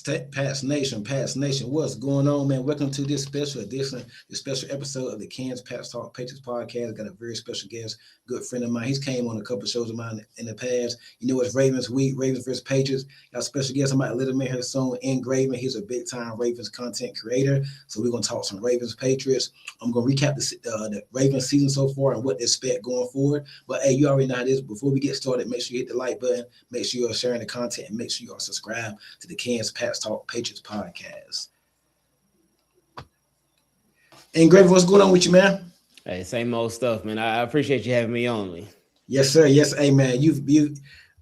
Pats Nation, what's going on, man? Welcome to this special edition, this special episode of the Kansas Pats Talk Patriots podcast. Got a very special guest, good friend of mine. He's came on a couple of shows of mine in the past. You know, it's Ravens week, Ravens versus Patriots. Got a special guest. I might let him in here soon. Ingraven, he's a big time Ravens content creator. So we're gonna talk some Ravens Patriots. I'm gonna recap the Ravens season so far and what to expect going forward. But hey, you already know how it is. Before we get started, make sure you hit the like button. Make sure you are sharing the content and make sure you are subscribed to the Kansas Pats Talk Patriots podcast. And Greg, what's going on with you, man? Hey, same old stuff, man. I appreciate you having me on, man. Yes, sir. Yes, hey, man.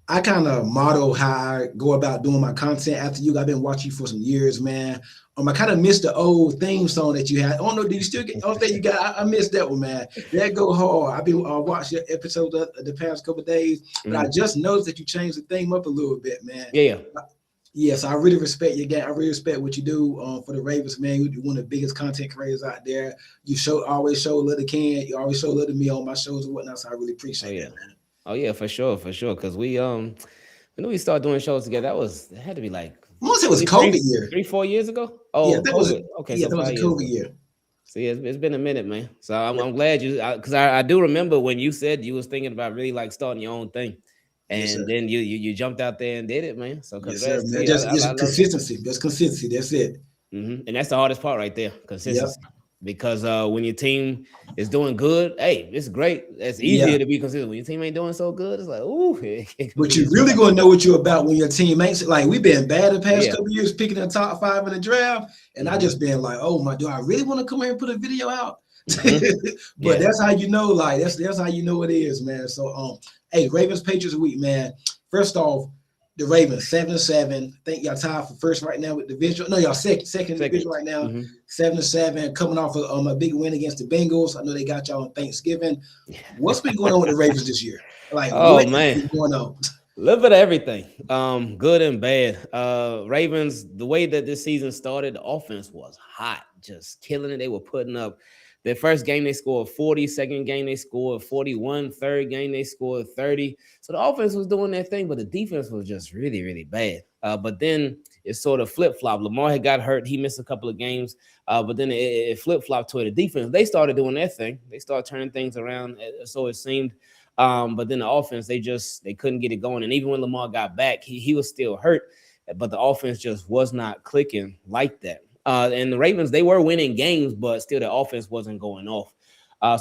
I kind of model how I go about doing my content after you. I've been watching you for some years, man. I kind of missed the old theme song that you had. I don't know, do you still get? I don't think you got. I missed that one, man. That go hard. I've been watching your episode the past couple of days, but I just noticed that you changed the theme up a little bit, man. Yeah. Yes, I really respect your game. I really respect what you do for the Ravens, man. You're one of the biggest content creators out there. You always show love to Ken. You always show love to me on my shows and whatnot. So I really appreciate that, man. Oh yeah, for sure. Because we when we started doing shows together, it had to be like I want to say it was COVID year. 3-4 years ago. Oh, yeah, that was a COVID year. See, it's been a minute, man. So I'm glad you, because I do remember when you said you was thinking about really like starting your own thing. And then you jumped out there and did it, man. So congrats. Yes, just consistency. Just consistency. That's it. Mm-hmm. And that's the hardest part right there, consistency. Yep. Because when your team is doing good, hey, it's great. It's easier to be consistent. When your team ain't doing so good, it's like, ooh. But you really gonna know what you're about when your team ain't. Like, we've been bad the past couple of years picking the top 5 in the draft, and I just been like, oh my, do I really want to come here and put a video out? But that's how you know, like that's how you know it is, man. So hey, Ravens Patriots week, man. First off, the Ravens 7-7. I think y'all tied for first right now with division. No, y'all second division right now. 7-7, coming off of a big win against the Bengals. I know they got y'all on Thanksgiving. What's been going on with the Ravens this year? Like, oh man, going on? A little bit of everything, good and bad. Ravens, the way that this season started, the offense was hot, just killing it. They were putting up. Their first game, they scored 40. Second game, they scored 41. Third game, they scored 30. So the offense was doing their thing, but the defense was just really, really bad. But then it sort of flip-flopped. Lamar had got hurt. He missed a couple of games. But then it flip-flopped to the defense. They started doing their thing. They started turning things around, so it seemed. But then the offense, they couldn't get it going. And even when Lamar got back, he was still hurt. But the offense just was not clicking like that. And the Ravens, they were winning games, but still the offense wasn't going off.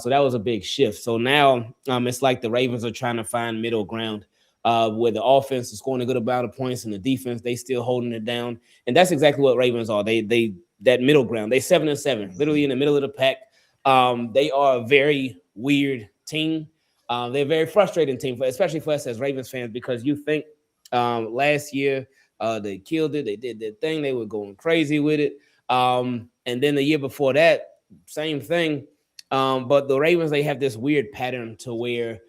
So that was a big shift. So now it's like the Ravens are trying to find middle ground where the offense is scoring a good amount of points and the defense, they still holding it down. And that's exactly what Ravens are. They that middle ground. They 7-7, literally in the middle of the pack. They are a very weird team. They're a very frustrating team, especially for us as Ravens fans, because you think last year they killed it. They did their thing. They were going crazy with it. And then the year before that, same thing. But the Ravens, they have this weird pattern to where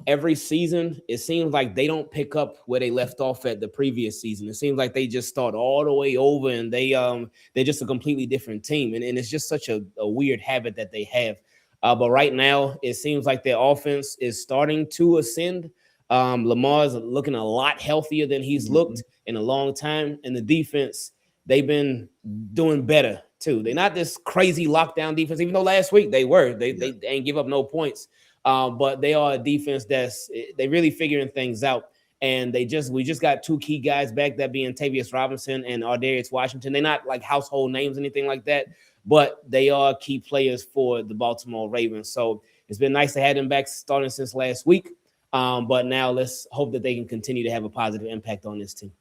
every season, it seems like they don't pick up where they left off at the previous season. It seems like they just start all the way over and they're just a completely different team. And it's just such a weird habit that they have. But right now, it seems like their offense is starting to ascend. Lamar's looking a lot healthier than he's looked in a long time. And the defense, they've been doing better too. They're not this crazy lockdown defense, even though last week they were. They ain't give up no points. But they are a defense they really figuring things out. And we just got 2 key guys back, that being Tavius Robinson and Ardarius Washington. They're not like household names, anything like that, but they are key players for the Baltimore Ravens. So it's been nice to have them back starting since last week. But now let's hope that they can continue to have a positive impact on this team.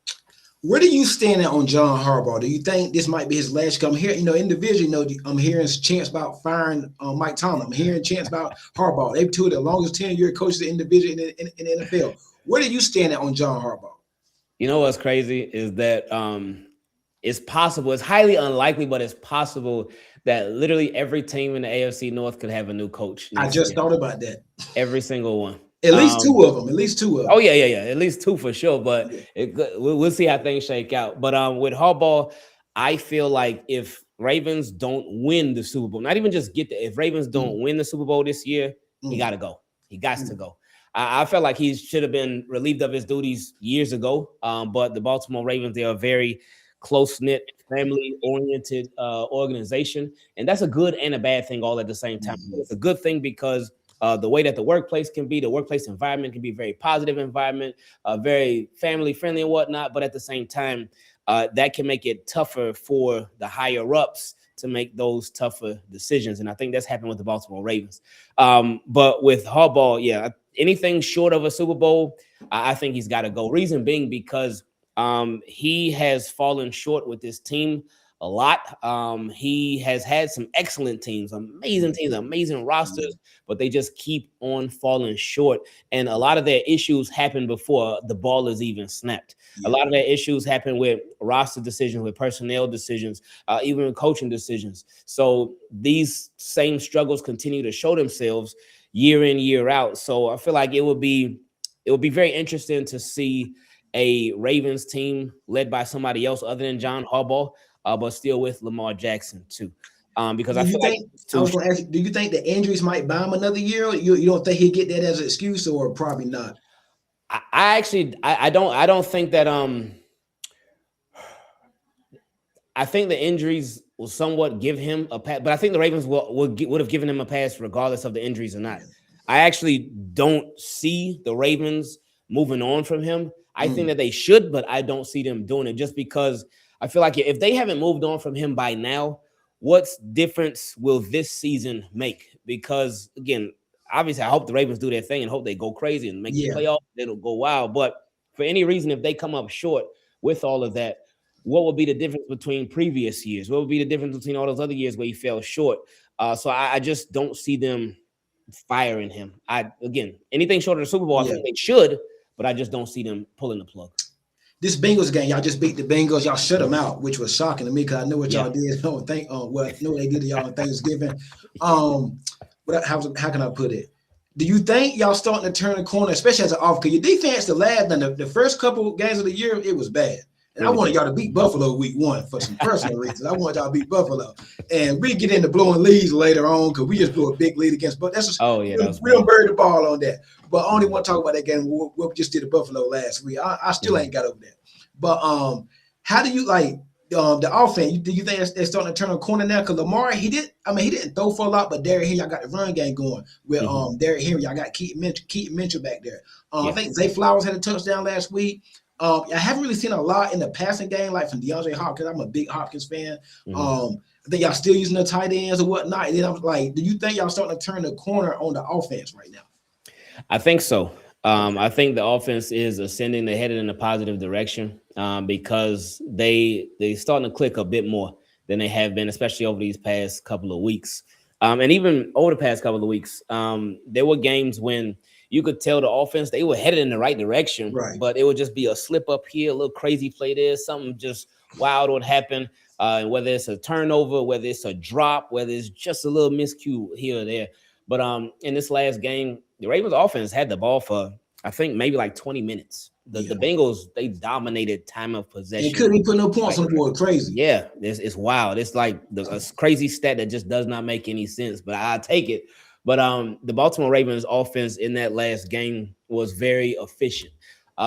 Where do you stand on John Harbaugh? Do you think this might be his last come here? In the division, I'm hearing chants about firing Mike Tomlin. I'm hearing chants about Harbaugh. They've 2 of the longest 10-year coaches in the division in the NFL. Where do you stand on John Harbaugh? You know what's crazy is that it's possible. It's highly unlikely, but it's possible that literally every team in the AFC North could have a new coach. I just thought about that. Every single one. At least 2 of them. At least 2 of them. Oh, yeah. At least 2 for sure. But we'll see how things shake out. But with Harbaugh, I feel like if Ravens don't win the Super Bowl, not even just get there, if Ravens don't win the Super Bowl this year, he got to go. He got to go. I felt like he should have been relieved of his duties years ago. But the Baltimore Ravens, they are a very close-knit, family-oriented organization, and that's a good and a bad thing all at the same time. Mhm. It's a good thing because the way that the workplace can be, the workplace environment can be a very positive environment, very family-friendly and whatnot, but at the same time, that can make it tougher for the higher-ups to make those tougher decisions. And I think that's happened with the Baltimore Ravens. But with Harbaugh, yeah, anything short of a Super Bowl, I think he's got to go. Reason being because he has fallen short with this team a lot. He has had some excellent teams, amazing teams, amazing rosters, but they just keep on falling short. And a lot of their issues happen before the ball is even snapped. A Yeah. lot of their issues happen with roster decisions, with personnel decisions, even with coaching decisions. So these same struggles continue to show themselves year in, year out. So I feel like it would be very interesting to see a Ravens team led by somebody else other than John Harbaugh, but still with Lamar Jackson too. Because Do I you feel like think I was going to ask you? Do you think the injuries might buy him another year? Or you don't think he'd get that as an excuse, or probably not? I actually I don't think that I think the injuries will somewhat give him a pass, but I think the Ravens would have given him a pass regardless of the injuries or not. Yeah. I actually don't see the Ravens moving on from him. I think Mm. that they should, but I don't see them doing it just because I feel like if they haven't moved on from him by now, what difference will this season make? Because again, obviously, I hope the Ravens do their thing and hope they go crazy and make the Yeah. playoffs. It'll go wild. But for any reason, if they come up short with all of that, what would be the difference between previous years? What would be the difference between all those other years where he fell short? So I just don't see them firing him. Again, anything short of the Super Bowl, I Yeah. think they should, but I just don't see them pulling the plug. This Bengals game, y'all just beat the Bengals. Y'all shut them out, which was shocking to me because I know what Yeah. y'all did. I know what they did to y'all on Thanksgiving. How can I put it? Do you think y'all starting to turn the corner, especially as an off? Because your defense, the first couple games of the year, it was bad. And I wanted y'all to beat Buffalo week 1 for some personal reasons. I wanted y'all to beat Buffalo. And we get into blowing leads later on because we just blew a big lead against Buffalo. That's just, Oh, yeah. we don't bury the ball on that. But I only want to talk about that game. What we just did to Buffalo last week. I still ain't got over that. But how do you like the offense? Do you think they're starting to turn a corner now? Because Lamar, he didn't throw for a lot, but Derrick Henry, y'all got the run game going. With Derrick Henry, y'all got Keaton Mitchell back there. I think Zay Flowers had a touchdown last week. I haven't really seen a lot in the passing game, like from DeAndre Hopkins. I'm a big Hopkins fan. I think y'all still using the tight ends or whatnot. And then I was like, do you think y'all starting to turn the corner on the offense right now? I think so. I think the offense is ascending. They're headed in a positive direction because they starting to click a bit more than they have been, especially over these past couple of weeks. And even over the past couple of weeks, there were games when you could tell the offense, they were headed in the right direction, but it would just be a slip up here, a little crazy play there, something just wild would happen. And whether it's a turnover, whether it's a drop, whether it's just a little miscue here or there. But in this last game, the Ravens offense had the ball for, I think, maybe like 20 minutes. The Bengals, they dominated time of possession. And couldn't put no points on the board. Crazy. Yeah, it's wild. It's like a crazy stat that just does not make any sense, but I take it. But the Baltimore Ravens offense in that last game was very efficient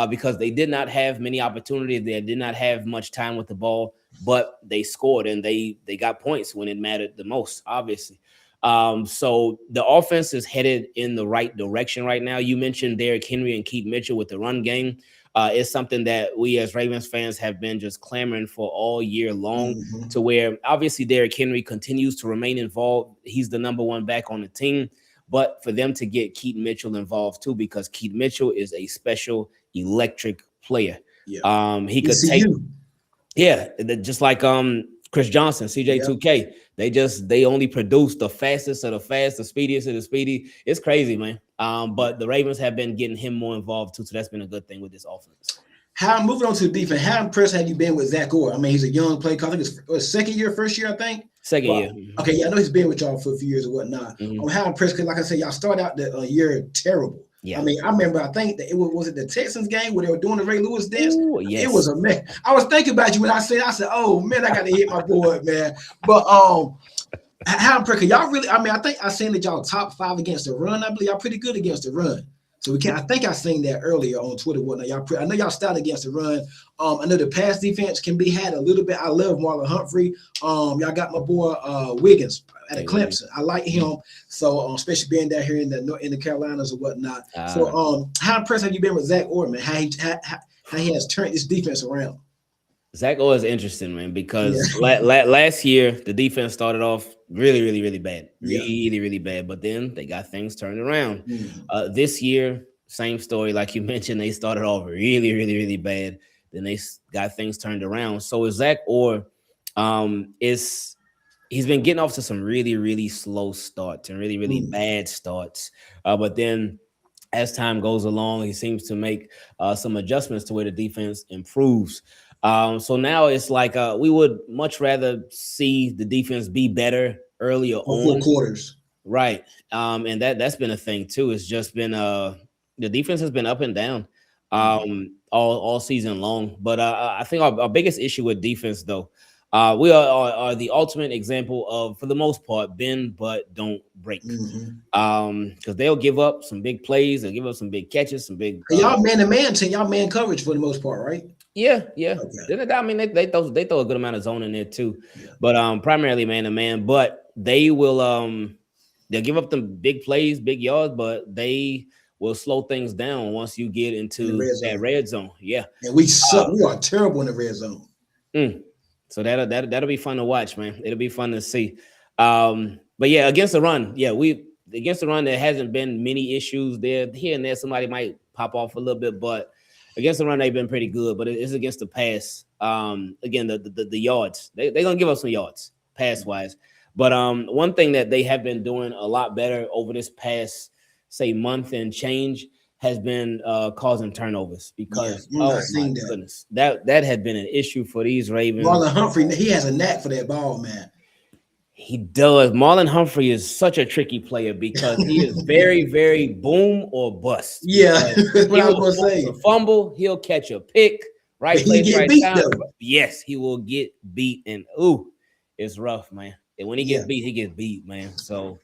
because they did not have many opportunities. They did not have much time with the ball, but they scored and they got points when it mattered the most, obviously. So the offense is headed in the right direction right now. You mentioned Derrick Henry and Keith Mitchell with the run game. It's something that we as Ravens fans have been just clamoring for all year long, to where obviously Derrick Henry continues to remain involved. He's the number one back on the team, but for them to get Keith Mitchell involved too, because Keith Mitchell is a special electric player. He could take, just like Chris Johnson, CJ2K. They only produce the fastest of the fast, the speediest of the speedy. It's crazy, man. But the Ravens have been getting him more involved too, so that's been a good thing with this offense. Moving on to the defense, how impressed have you been with Zach Orr? I mean, he's a young player. I think it's second year, first year, I think. Second year. Okay, yeah, I know he's been with y'all for a few years or whatnot. How impressed? Because like I said, y'all started out the year terrible. Yeah. I mean, I remember, I think that was it the Texans game where they were doing the Ray Lewis dance? Ooh, yes. It was a mess. I was thinking about you when I said, oh man, I got to hit my board, man. But how impressed? Y'all really, I mean, I think I seen that y'all top 5 against the run. I believe y'all pretty good against the run. So we can't. I think I seen that earlier on Twitter. Whatnot, I know y'all started against the run. I know the pass defense can be had a little bit. I love Marlon Humphrey. Y'all got my boy Wiggins at a Clemson. I like him. So especially being down here in the Carolinas or whatnot. So how impressed have you been with Zach Orman? How he has turned this defense around? Zach Orr is interesting, man, Yeah. because last year the defense started off really bad, Yeah. really bad, but then they got things turned around. Mm. This year, same story, like you mentioned, they started off really bad, then they got things turned around. So with Zach Orr, is he's been getting off to some really slow starts and really Mm. bad starts, but then as time goes along, he seems to make some adjustments to where the defense improves. So now it's like we would much rather see the defense be better earlier On four on, quarters. right? And that's been a thing too. It's just been the defense has been up and down all season long. But I think our biggest issue with defense, though, we are the ultimate example of, for the most part, bend but don't break. Because they'll give up some big plays, they'll give up some big catches, some big. Y'all man to man team, y'all man coverage for the most part, right? Yeah. Okay. I mean, they throw a good amount of zone in there too, Yeah. but primarily man to man. But they will they'll give up them big plays, big yards, but they will slow things down once you get into that red zone. Yeah, and we suck. We are terrible in the red zone. So that'll be fun to watch, man. It'll be fun to see. But yeah, against the run, against the run, there hasn't been many issues there. Here and there, somebody might pop off a little bit, but against the run, they've been pretty good. But it's against the pass. Again, the yards, they're gonna give us some yards pass wise. But one thing that they have been doing a lot better over this past, say, month and change has been causing turnovers, because oh my goodness, that had been an issue for these Ravens. Marlon Humphrey, he has a knack for that ball, man. He does. Marlon Humphrey is such a tricky player because he is very boom or bust. Yeah, that's what I was gonna say. A fumble, he'll catch a pick, right place, right time. Yes, he will get beat, and it's rough, man. And when he gets beat, man. So,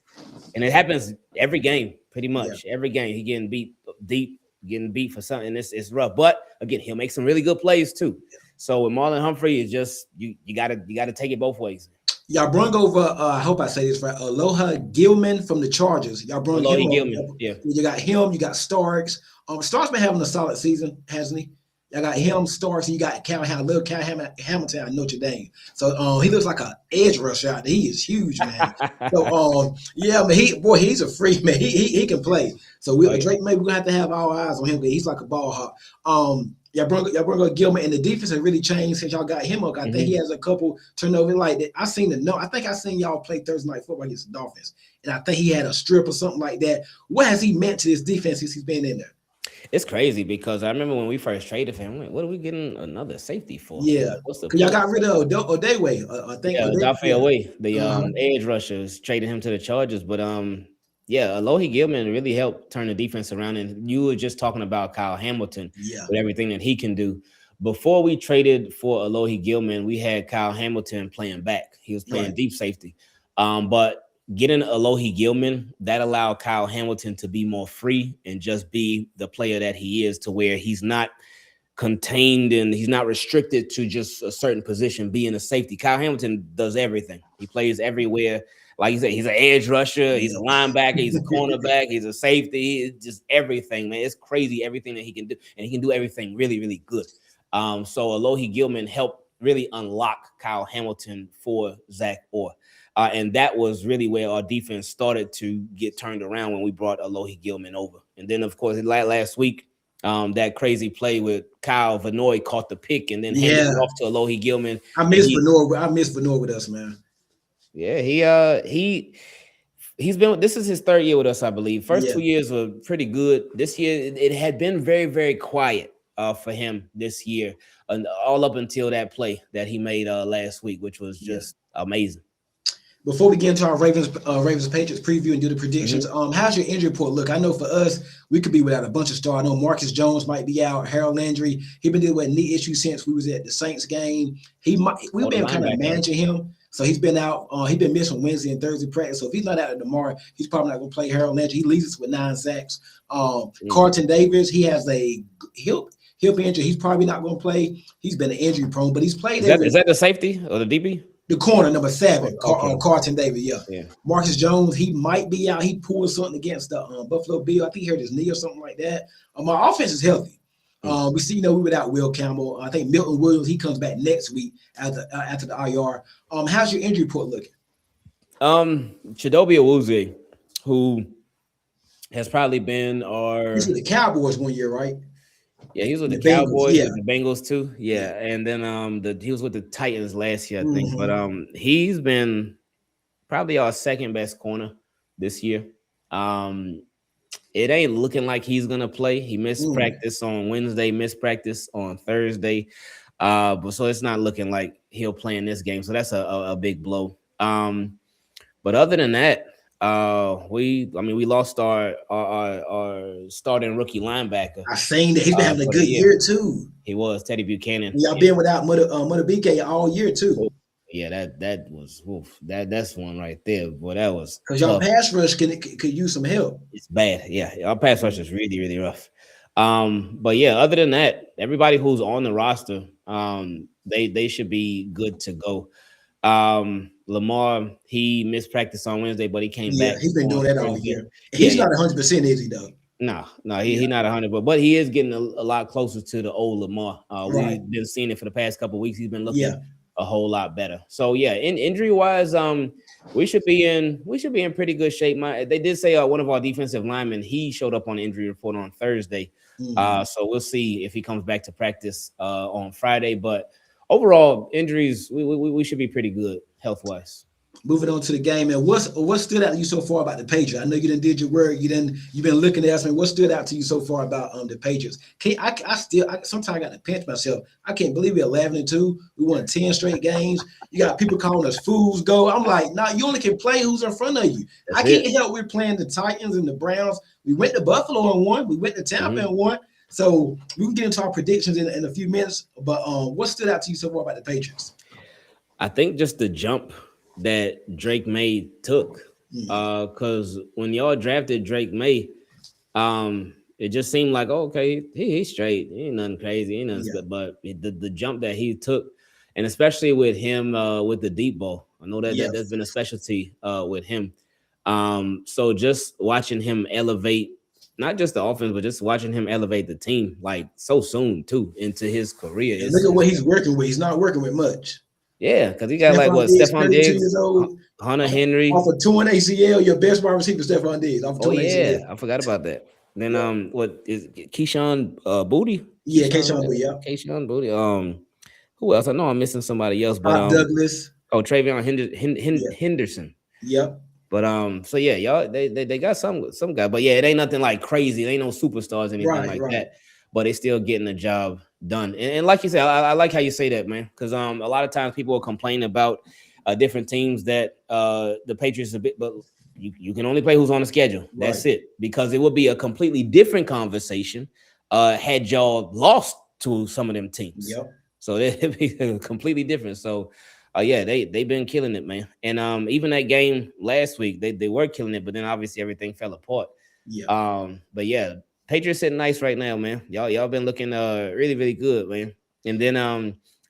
and it happens every game, pretty much. Every game he getting beat deep, getting beat for something. It's rough, but again, he'll make some really good plays too. So with Marlon Humphrey, it's just you gotta take it both ways. Y'all brung over, I hope I say this right, Aloha Gilman from the Chargers. Y'all brung him over. Yeah. You got him, you got Starks. Starks been having a solid season, hasn't he? Y'all got him, Starks, and you got Cal Hamilton at Notre Dame. So he looks like an edge rusher out there. He is huge, man. So man, he's a freak, man. He can play. So Drake, maybe we're gonna have to have our eyes on him, because he's like a ball hawk. Y'all brought up Gilman, and the defense has really changed since y'all got him up. I think he has a couple turnovers like that. I think I seen y'all play Thursday night football against the Dolphins, and I think he had a strip or something like that. What has he meant to this defense since he's been in there? It's crazy, because I remember when we first traded him, I'm like, what are we getting another safety for? Yeah, because y'all got rid of Odayway. I think Odafe, the edge rushers, traded him to the Chargers, but Aloha Gilman really helped turn the defense around. And you were just talking about Kyle Hamilton with everything that he can do. Before we traded for Aloha Gilman, we had Kyle Hamilton playing back. He was playing deep safety. But getting Aloha Gilman, that allowed Kyle Hamilton to be more free and just be the player that he is, to where he's not contained and he's not restricted to just a certain position, being a safety. Kyle Hamilton does everything. He plays everywhere. Like you said, he's an edge rusher, he's a linebacker, he's a cornerback, he's a safety, he's just everything, man. It's crazy everything that he can do, and he can do everything really good. So Aloha Gilman helped really unlock Kyle Hamilton for Zach Orr. And that was really where our defense started to get turned around when we brought Aloha Gilman over. And then, of course, last week, that crazy play with Kyle Vanoy caught the pick and then handed it off to Aloha Gilman. I miss Vanoy with us, man. Yeah, he's been. This is his third year with us, I believe. First 2 years were pretty good. This year, it had been very quiet for him this year, and all up until that play that he made last week, which was just amazing. Before we get into our Ravens Patriots preview and do the predictions, how's your injury report look? I know for us, we could be without a bunch of stars. I know Marcus Jones might be out, Harold Landry. He's been dealing with knee issues since we was at the Saints game. We've been kind of managing him. So he's been out. He's been missed from Wednesday and Thursday practice. So if he's not out tomorrow, he's probably not going to play. Harold Landry, he leads us with 9 sacks. Mm. Carlton Davis, he has a hip injury. He's probably not going to play. He's been injury prone, but he's played Is that the safety or the DB? the corner number 7, Okay. Carlton Davis. Yeah. Yeah. Marcus Jones, he might be out. He pulled something against the Buffalo Bill. I think he hurt his knee or something like that. Our offense is healthy. We see, we without Will Campbell. I think Milton Williams, he comes back next week after the IR. How's your injury report looking? Chidobe Awuzie, who has probably been He's with the Cowboys one year, right? Yeah, he was with the Bengals, Cowboys, yeah. with the Bengals too. Yeah, and then he was with the Titans last year, I think. But he's been probably our second best corner this year. It ain't looking like he's gonna play. He missed practice on Wednesday, missed practice on Thursday. But so it's not looking like he'll play in this game. So that's a big blow. But other than that, we lost our starting rookie linebacker. I seen that he's been having a good year too. He was Teddy Buchanan. Y'all been without Mother BK all year too. Yeah, that's one right there. Boy, that was because y'all pass rush could use some help. It's bad. Yeah, our pass rush is really, really rough. But yeah, other than that, everybody who's on the roster, they should be good to go. Lamar, he missed practice on Wednesday, but he came back. He's been doing that all year. He's not 100%, is he though? No, he's not 100, but he is getting a lot closer to the old Lamar. We've been seeing it for the past couple of weeks. He's been looking a whole lot better. So yeah, in injury wise, we should be in pretty good shape. They did say one of our defensive linemen, he showed up on the injury report on Thursday. So we'll see if he comes back to practice on Friday. But overall, injuries, we should be pretty good health wise. Moving on to the game, and what stood out to you so far about the Patriots? I know you done did your work. You've been looking at us. What stood out to you so far about the Patriots? I sometimes I got to pinch myself. I can't believe we're 11-2. We won 10 straight games. You got people calling us fools. Go. I'm like, nah. You only can play who's in front of you. I can't help. We're playing the Titans and the Browns. We went to Buffalo and won. We went to Tampa and won. So we can get into our predictions in a few minutes. But what stood out to you so far about the Patriots? I think just the jump that Drake May took, because when y'all drafted Drake May, it just seemed like, okay, he's straight, he ain't nothing crazy, ain't nothing but the jump that he took, and especially with him with the deep ball, I know that's been a specialty with him. So just watching him elevate not just the offense, but just watching him elevate the team like so soon too into his career. Look at what he's working with. He's not working with much. Yeah, because he got Stephon Diggs, Hunter Henry. Off of torn ACL, your best wide receiver, Stephon Diggs. ACL. I forgot about that. Then what is Keyshawn Booty? Yeah, Keyshawn Booty. Yeah, Keyshawn Booty. Who else? I know I'm missing somebody else, but Douglas. Oh, Travion Henderson. Yep. But so yeah, y'all they got some guy, but yeah, it ain't nothing like crazy. It ain't no superstars, anything like that. But they still getting the job done. And like you said, I like how you say that, man, because a lot of times people will complain about different teams that the Patriots a bit, but you can only play who's on the schedule. That's it, because it would be a completely different conversation had y'all lost to some of them teams. Yep. So it'd be completely different. So yeah, they've been killing it, man. And even that game last week, they were killing it, but then obviously everything fell apart. Yeah. But yeah, Patriots sitting nice right now, man. Y'all been looking really, really good, man. And then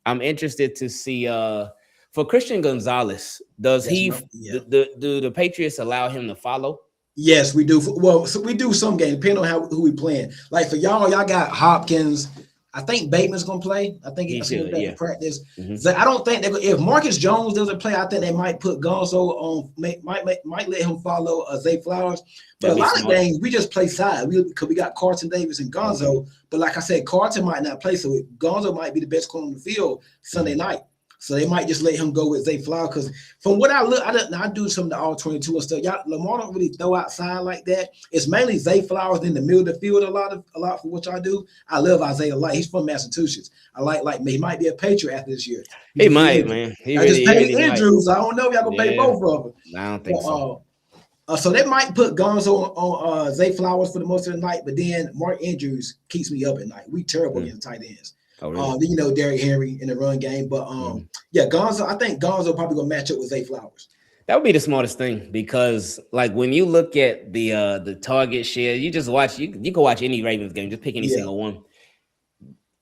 I'm interested to see for Christian Gonzalez, do the Patriots allow him to follow? Yes, we do. Well, so we do some games, depending on who we playing. Like for y'all got Hopkins. I think Bateman's gonna play. I think he's going to practice. So I don't think if Marcus Jones doesn't play, I think they might put Gonzo on. Might let him follow Zay Flowers. But a lot of games we just play side because we got Carlton Davis and Gonzo. But like I said, Carlton might not play, so Gonzo might be the best corner on the field Sunday night. So they might just let him go with Zay Flowers, because from what I look, I do some of the all 22 and stuff. Lamar don't really throw outside like that. It's mainly Zay Flowers in the middle of the field a lot for what y'all do. I love Isaiah Light. He's from Massachusetts. I like he might be a Patriot after this year. He might, man. He just paid Andrews. I don't know if y'all gonna pay both of them. I don't think so. So they might put Gonzo on Zay Flowers for the most of the night, but then Mark Andrews keeps me up at night. We terrible against tight ends. Oh, really? Then Derrick Henry in the run game. But Mhm. yeah, Gonzo. I think Gonzo probably gonna match up with Zay Flowers. That would be the smartest thing because, like, when you look at the target share, you just watch. You can watch any Ravens game, just pick any Yeah, single one.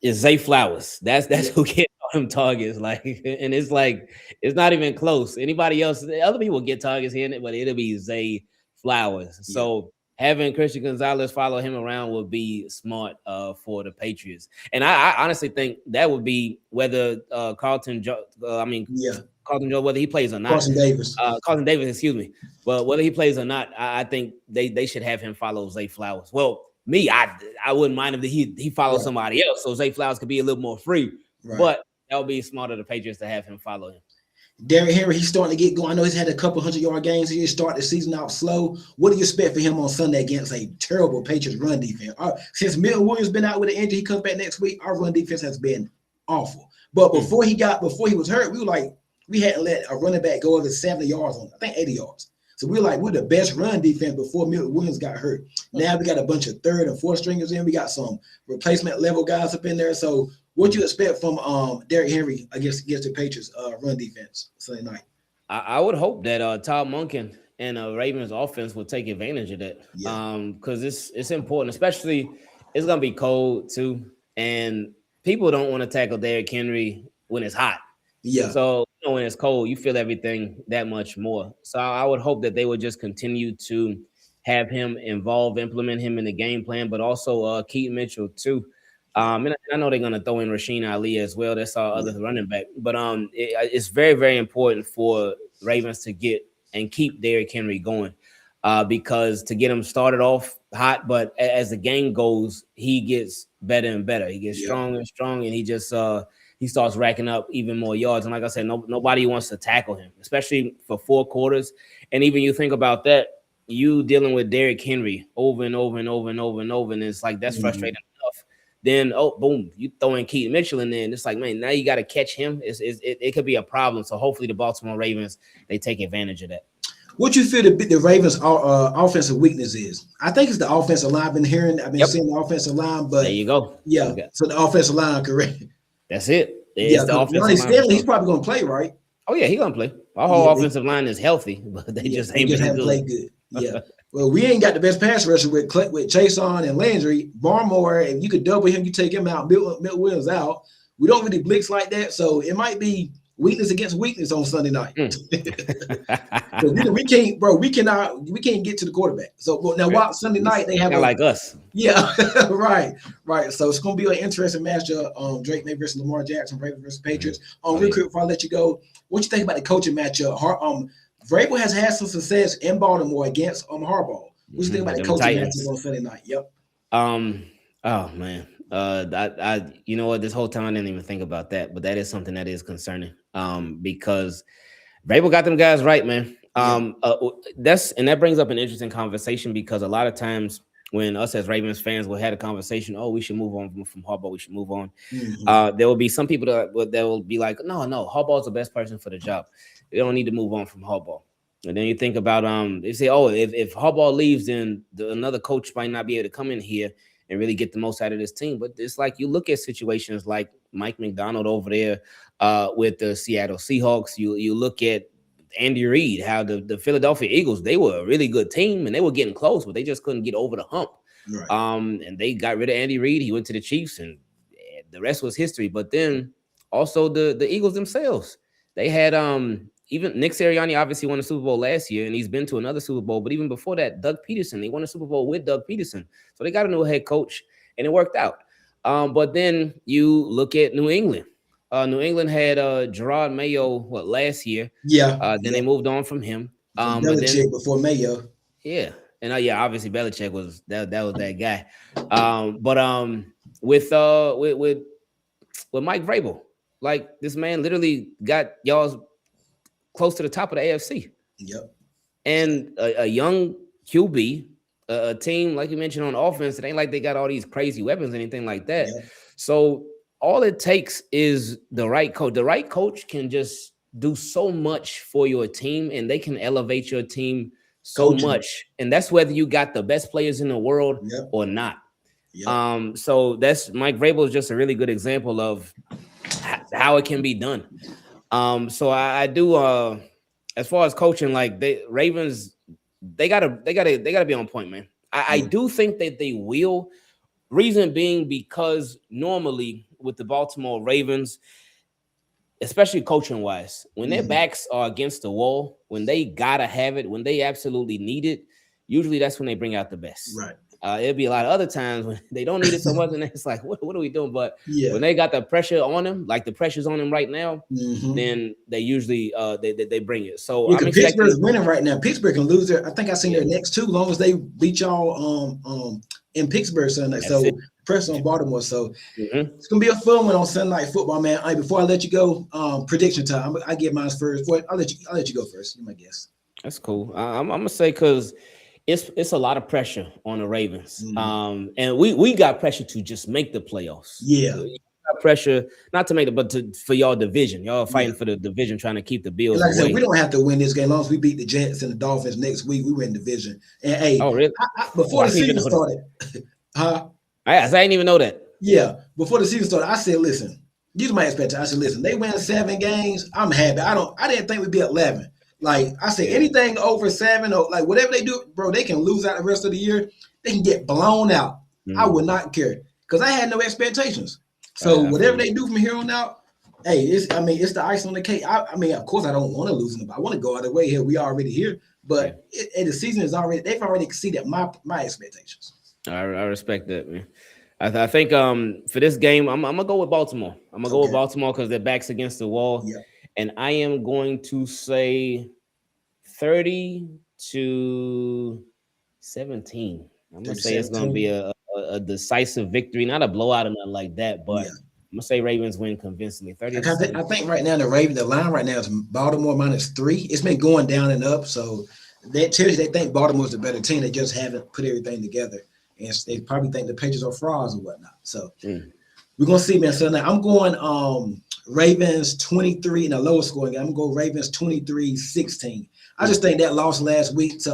It's Zay Flowers. That's yeah, who get all them targets. Like, and it's like it's not even close. Anybody else, other people get targets here, but it'll be Zay Flowers. yeah, So having Christian Gonzalez follow him around would be smart for the Patriots. And I honestly think that would be whether yeah. Carlton Joe, whether he plays or not. Carson Davis. Carlton Davis, excuse me. But whether he plays or not, I think they should have him follow Zay Flowers. Well, me, I wouldn't mind if he follows Right, somebody else, so Zay Flowers could be a little more free. right. But that would be smart of the Patriots to have him follow him. Derrick Henry, he's starting to get going. I know he's had a couple 100-yard games. He start the season out slow. What do you expect for him on Sunday against a terrible Patriots run defense? Since Milton Williams been out with an injury, he comes back next week. Our run defense has been awful. But before he was hurt, we hadn't let a running back go over 70 yards on, I think 80 yards. So we're the best run defense before Milton Williams got hurt. Now we got a bunch of third and fourth stringers in. We got some replacement level guys up in there. So what you expect from Derrick Henry against the Patriots run defense Sunday night? I would hope that Todd Monken and Ravens offense will take advantage of that. Yeah, Because it's important, especially it's gonna be cold too, and people don't want to tackle Derrick Henry when it's hot. yeah, So when it's cold, you feel everything that much more. So I would hope that they would just continue to have him involved, implement him in the game plan, but also Keaton Mitchell too. yeah, And I know they're gonna throw in Rasheen Ali as well. That's our yeah, other running back. But it's very, very important for Ravens to get and keep Derrick Henry going. Because to get him started off hot, but as the game goes, he gets better and better. He gets yeah, stronger and stronger, and he starts racking up even more yards. And like I said, nobody wants to tackle him, especially for 4 quarters. And even you think about that, you dealing with Derrick Henry over and over and over and over and over, and it's like that's mhm, frustrating enough. Then boom, you throw in Keaton Mitchell in there, and it's like, man, now you got to catch him. It could be a problem. So hopefully the Baltimore Ravens they take advantage of that. What you feel the Ravens' offensive weakness is? I think it's the offensive line. I've been Yep, seeing the offensive line, there but you go. yeah. Okay, So the offensive line, correct? that's it. Yeah, It's the because Ronnie offensive line for Stanley, he's sure. probably going to play, right? Oh yeah, he gonna play. Our Yeah, whole offensive line is healthy, but they just they ain't just been haven't good. played good. Yeah. Well, we ain't got the best pass rusher with Chase on and Landry. Barmore, if you could double him, you take him out. Milt Williams out. We don't really blitz like that, so it might be weakness against weakness on Sunday night. Mm. We can't, bro. We can't get to the quarterback. So now, Right. while Sunday night they have Kinda a like us. yeah, right, right. So it's going to be an interesting matchup. Drake May versus Lamar Jackson, Ravens versus Patriots. Oh Real yeah. quick before I let you go, what you think about the coaching matchup? Vrabel has had some success in Baltimore against Harbaugh. What you think about the Them coaching matchup Titans. on Sunday night? Yep. Um. Oh man. You know what? This whole time I didn't even think about that, but that is something that is concerning. Because Vrabel got them guys right, man. Yeah. That brings up an interesting conversation because a lot of times when us as Ravens fans will have a conversation, oh, we should move on from Harbaugh, we should move on. Mm-hmm. There will be some people that will be like, no, Harbaugh's the best person for the job. We don't need to move on from Harbaugh. And then you think about they say, oh, if Harbaugh leaves, then another coach might not be able to come in here and really get the most out of this team. But it's like you look at situations like Mike McDonald over there with the Seattle Seahawks. You look at Andy Reid, how the Philadelphia Eagles, they were a really good team and they were getting close, but they just couldn't get over the hump. Right. And they got rid of Andy Reid. He went to the Chiefs, and the rest was history. But then also the Eagles themselves, they had even Nick Sirianni obviously won the Super Bowl last year, and he's been to another Super Bowl. But even before that, Doug Peterson, they won a Super Bowl with Doug Peterson, so they got a new head coach, and it worked out. But then you look at New England. New England had Gerard Mayo last year. Yeah. Then they moved on from him. From And then Belichick before Mayo. yeah, and yeah, obviously Belichick was that was that guy. But with Mike Vrabel, like this man literally got y'all close to the top of the AFC, Yep. and a young QB, a team like you mentioned on offense. It ain't like they got all these crazy weapons, anything like that. Yep. So all it takes is the right coach. The right coach can just do so much for your team, and they can elevate your team so Coaching. much. And that's whether you got the best players in the world Yep. or not. Yep. So that's Mike Vrabel is just a really good example of how it can be done. So I do as far as coaching, like they Ravens, they gotta be on point, man. I Yeah. do think that they will. Reason being because normally with the Baltimore Ravens, especially coaching wise, when their Mhm. backs are against the wall, when they gotta have it, when they absolutely need it, usually that's when they bring out the best. Right. It'll be a lot of other times when they don't need it so much, and it's like, what are we doing? But Yeah. when they got the pressure on them, like the pressure's on them right now, Hmm. then they usually they bring it. So Yeah, I'm because expecting, Pittsburgh's winning right now. Pittsburgh can lose their. I think I seen yeah, their next two, long as they beat y'all in Pittsburgh Sunday. that's it. So press on Baltimore. So Hmm. it's gonna be a fun one on Sunday Night Football, man. All right, before I let you go, prediction time. I get mine first. Well, I'll let you go first. You my guess. That's cool. I'm gonna say because it's a lot of pressure on the Ravens. Mhm. And we got pressure to just make the playoffs. Yeah, You got pressure not to make it, but for y'all division. Y'all yeah. fighting for the division, trying to keep the And Bills like I said, we away. don't have to win this game. As long as we beat the Jets and the Dolphins next week, we win division. And hey, Oh, really? Oh, before I the didn't even season know that. started, huh? I didn't even know that. Yeah, before the season started, I said, listen, these are my expectations. I said, listen, they win 7 games. I'm happy. I didn't think we'd be at 11. Like I said, Yeah. anything over 7 or like whatever they do, bro, they can lose out the rest of the year. They can get blown out. I would Mm, not care because I had no expectations. So I feel whatever you. they do from here on out, hey, it's the ice on the cake. I mean, of course, I don't want to lose them, but I want to go out of the way here. We already here, Yeah. but the season is already. They've already exceeded my expectations. I respect that, man. I think for this game, I'm gonna go with Baltimore. I'm gonna go with Okay. Baltimore because their backs against the wall, Yeah. and I am going to say 30 to 17. I'm gonna say it's gonna be 30-17. a decisive victory, not a blowout or nothing like that, but Yeah. I'm gonna say Ravens win convincingly, 30 to I 17. think right now the line right now is Baltimore -3. It's been going down and up, so that tells you they think Baltimore's the better team. They just haven't put everything together, and they probably think the Patriots are frauds or whatnot. So Mm, we're gonna see, man. So now I'm going Ravens 23 in a lower scoring game. I'm gonna go Ravens 23-16. I just mm. think that loss last week to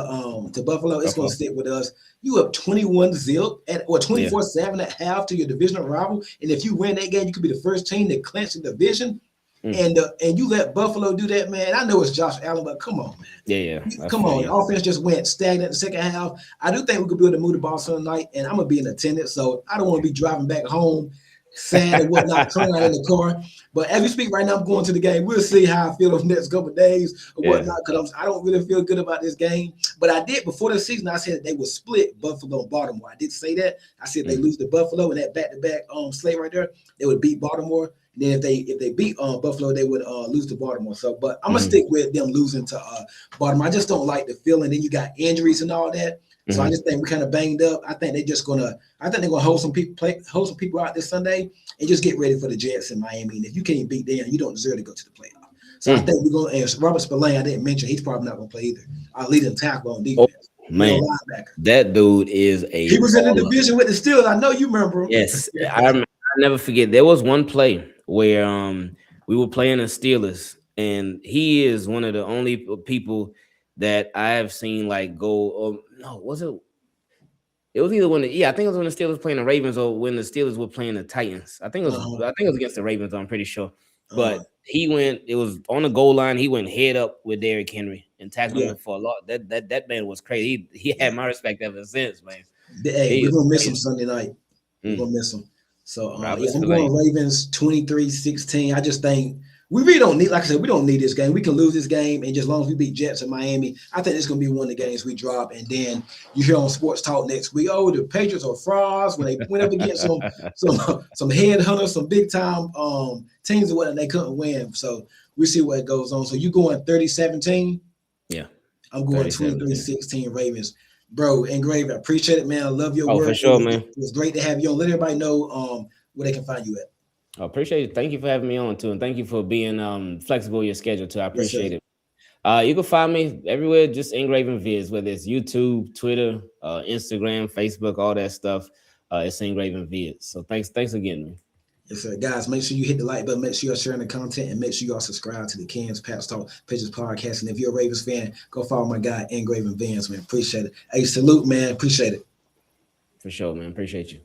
Buffalo, it's gonna Buffalo. stick with us. You up 21-0 at or Yeah. 24-7 at half to your divisional rival. And if you win that game, you could be the first team to clinch the division. Mm. And you let Buffalo do that, man. I know it's Josh Allen, but come on, Yeah, yeah. man. I Come feel on. you. The offense just went stagnant in the second half. I do think we could be able to move the ball Sunday night, and I'm gonna be in attendance. So I don't want to be driving back home sad and whatnot, crying in the car. But as we speak right now, I'm going to the game. We'll see how I feel over the next couple of days or Yeah. whatnot, because I don't really feel good about this game. But I did before the season, I said they would split Buffalo and Baltimore. I did say that. I said they Mm, lose to Buffalo in that back-to-back slate right there, they would beat Baltimore. And then if they beat Buffalo, they would lose to Baltimore. So, but I'm gonna stick mm-hmm, with them losing to Baltimore. I just don't like the feeling. Then you got injuries and all that. So I mm-hmm. just think we're kind of banged up. I think they're gonna hold some people out this Sunday and just get ready for the Jets in Miami. And if you can't beat them, you don't deserve to go to the playoff. So I Mm. think we're going to, and Robert Spillane, I didn't mention, he's probably not going to play either. Our leading tackle on Oh defense, middle man, linebacker. that dude is He a was in the baller. division with the Steelers. I know you remember him. Yes, I never forget. There was one play where we were playing the Steelers, and he is one of the only people that I have seen like go. No, was it? It was either I think it was when the Steelers playing the Ravens or when the Steelers were playing the Titans. Uh-huh. I think it was against the Ravens. I'm pretty sure. Uh-huh. But he went. It was on the goal line. He went head up with Derrick Henry and tackled Yeah, him for a lot. That man was crazy. He yeah. had my respect ever since, man. Hey, He we're is gonna miss him crazy. Sunday night. We're Mm. gonna miss him. So Robert yeah, I'm going Spillane. Ravens 23-16. I just think we really don't need, like I said, we don't need this game. We can lose this game, and just as long as we beat Jets in Miami, I think it's gonna be one of the games we drop. And then you hear on Sports Talk next week, oh, the Patriots are frauds when they went up against some headhunters, some big time teams and whatnot, they couldn't win. So we see what goes on. So you going 30-17? Yeah, I'm going 30-17. 23-16 Ravens. Bro, Engrave, I appreciate it, man. I love your Oh, for work. sure, man. It was great to have you on. Let everybody know where they can find you at. I appreciate it. Thank you for having me on too, and thank you for being flexible with your schedule too. I Yes, sir. appreciate it. You can find me everywhere, just Ingravenvids, whether it's YouTube, Twitter, Instagram, Facebook, all that stuff. It's Ingravenvids. So thanks again, man. Yes, sir. Guys, make sure you hit the like button. Make sure you're sharing the content, and make sure y'all subscribe to the Ken's Pats Talk Patriots podcast. And if you're a Ravens fan, go follow my guy, Ingraven Vans, man. Appreciate it. Hey, salute, man. Appreciate it. For sure, man. Appreciate you.